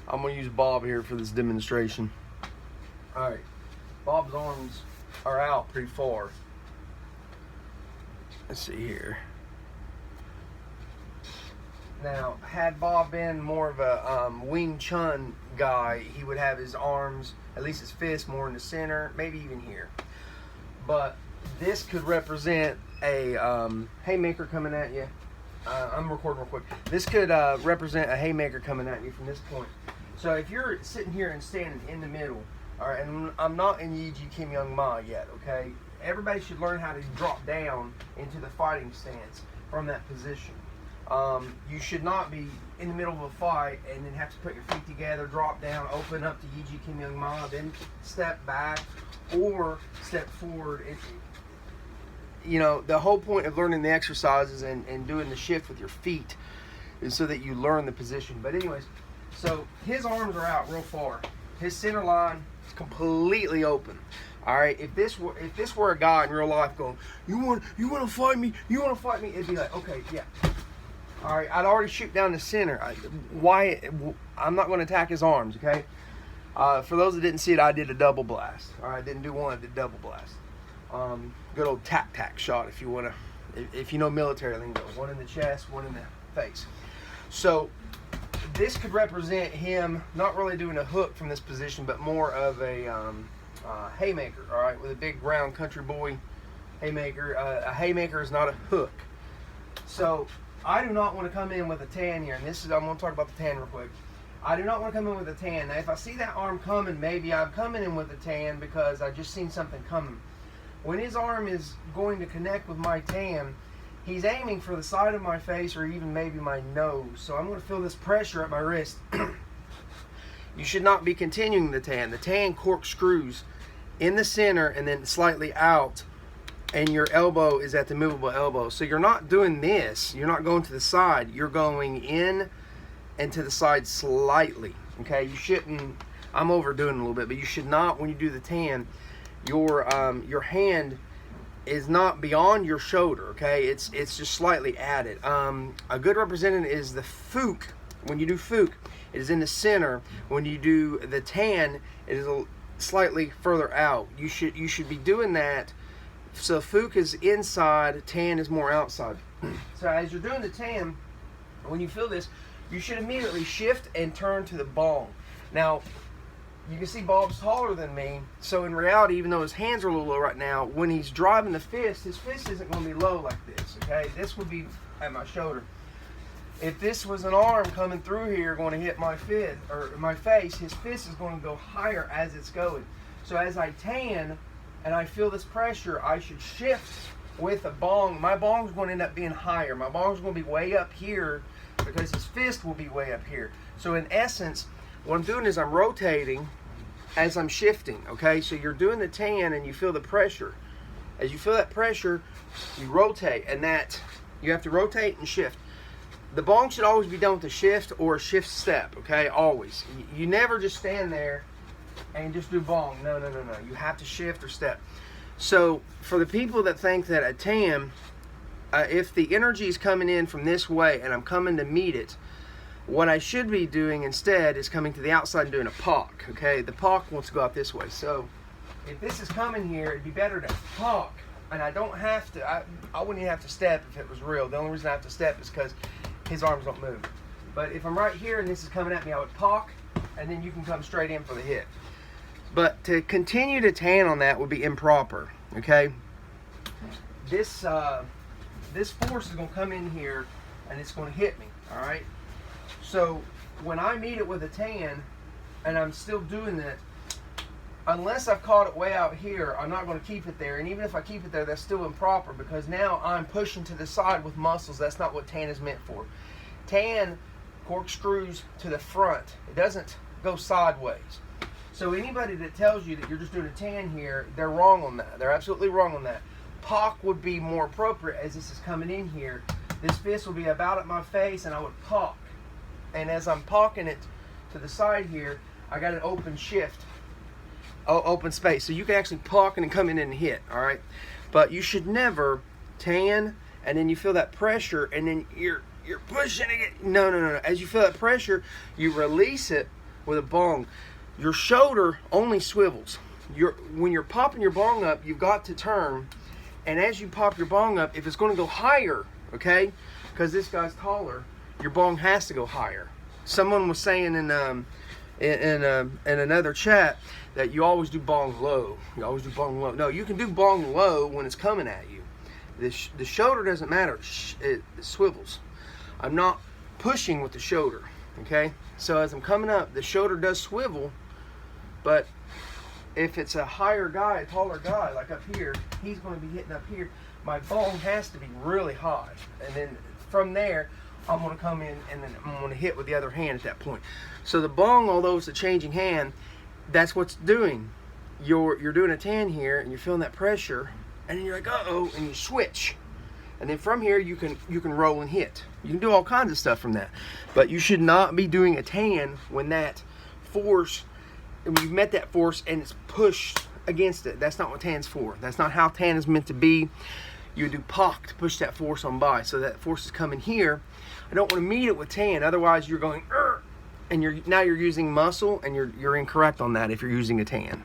I'm going to use Bob here for this demonstration. All right, Bob's arms are out pretty far. Let's see here. Now, had Bob been more of a Wing Chun guy, he would have his arms, at least his fists, more in the center, maybe even here. But this could represent a haymaker coming at you. I'm recording real quick. This could represent a haymaker coming at you from this point. So if you're sitting here and standing in the middle, all right, and I'm not in Yi Ji Kim Young Ma yet, okay? Everybody should learn how to drop down into the fighting stance from that position. You should not be in the middle of a fight and then have to put your feet together, drop down, open up to Yi Ji Kim Young Ma, then step back or step forward. You know, the whole point of learning the exercises and doing the shift with your feet is so that you learn the position. But anyways, so his arms are out real far. His center line is completely open. All right, if this were a guy in real life going, you want to fight me? You want to fight me? It'd be like, okay, yeah. All right, I'd already shoot down the center. I'm not going to attack his arms, okay? For those that didn't see it, I did a double blast. All right, I didn't do one, I did double blast. Good old tac shot, if you want to, if you know military lingo. One in the chest, one in the face. So this could represent him not really doing a hook from this position, but more of a haymaker. All right, with a big round country boy haymaker. A haymaker is not a hook. So I do not want to come in with a tan here, and I'm going to talk about the tan real quick. I do not want to come in with a tan. Now, if I see that arm coming, maybe I'm coming in with a tan because I just seen something coming. When his arm is going to connect with my tan, he's aiming for the side of my face or even maybe my nose. So I'm going to feel this pressure at my wrist. You should not be continuing the tan. The tan corkscrews in the center and then slightly out, and your elbow is at the movable elbow. So you're not doing this. You're not going to the side. You're going in and to the side slightly. Okay, you shouldn't. I'm overdoing it a little bit, but you should not, when you do the tan, your hand is not beyond your shoulder. Okay, it's just slightly added. A good representative is the fook. When you do fook, it is in the center. When you do the tan, it is slightly further out. You should be doing that. So fook is inside, tan is more outside. So as you're doing the tan, when you feel this, you should immediately shift and turn to the bong. Now, you can see Bob's taller than me, so in reality, even though his hands are a little low right now, when he's driving the fist, his fist isn't going to be low like this, okay? This would be at my shoulder. If this was an arm coming through here going to hit my fist or my face, his fist is going to go higher as it's going. So as I tan and I feel this pressure, I should shift with a bong. My bong's going to end up being higher. My bong's going to be way up here because his fist will be way up here. So in essence, what I'm doing is I'm rotating as I'm shifting, okay? So you're doing the tan and you feel the pressure. As you feel that pressure, you rotate, and that you have to rotate and shift. The bong should always be done with a shift or a shift step, okay? Always. You never just stand there and just do bong. No. You have to shift or step. So for the people that think that a tan, if the energy is coming in from this way and I'm coming to meet it, what I should be doing instead is coming to the outside and doing a pock, okay? The pock wants to go out this way. So if this is coming here, it'd be better to pock, and I don't have to, I wouldn't even have to step if it was real. The only reason I have to step is because his arms don't move. But if I'm right here and this is coming at me, I would pock, and then you can come straight in for the hit. But to continue to tan on that would be improper, okay? This force is going to come in here, and it's going to hit me, all right? So when I meet it with a tan, and I'm still doing that, unless I've caught it way out here, I'm not going to keep it there. And even if I keep it there, that's still improper because now I'm pushing to the side with muscles. That's not what tan is meant for. Tan corkscrews to the front. It doesn't go sideways. So anybody that tells you that you're just doing a tan here, they're wrong on that. They're absolutely wrong on that. Pock would be more appropriate as this is coming in here. This fist will be about at my face, and I would pock. And as I'm pocking it to the side here, I got an open shift, open space. So you can actually pock and come in and hit, all right? But you should never tan, and then you feel that pressure, and then you're pushing it. No. As you feel that pressure, you release it with a bong, your shoulder only swivels. When you're popping your bong up, you've got to turn, and as you pop your bong up, if it's going to go higher, okay, because this guy's taller, your bong has to go higher. Someone was saying in another chat that you always do bong low. You always do bong low. No, you can do bong low when it's coming at you. The shoulder doesn't matter. It swivels. I'm not pushing with the shoulder, okay? So as I'm coming up, the shoulder does swivel, but if it's a higher guy, a taller guy, like up here, he's going to be hitting up here. My bong has to be really high, and then from there, I'm going to come in and then I'm going to hit with the other hand at that point. So the bong, although it's a changing hand, that's what's doing. You're doing a 10 here, and you're feeling that pressure, and then you're like, uh-oh, and you switch. And then from here, you can roll and hit. You can do all kinds of stuff from that. But you should not be doing a tan when that force, when you've met that force and it's pushed against it. That's not what tan's for. That's not how tan is meant to be. You do POC to push that force on by. So that force is coming here. I don't want to meet it with tan. Otherwise, you're going, and now you're using muscle, and you're incorrect on that if you're using a tan.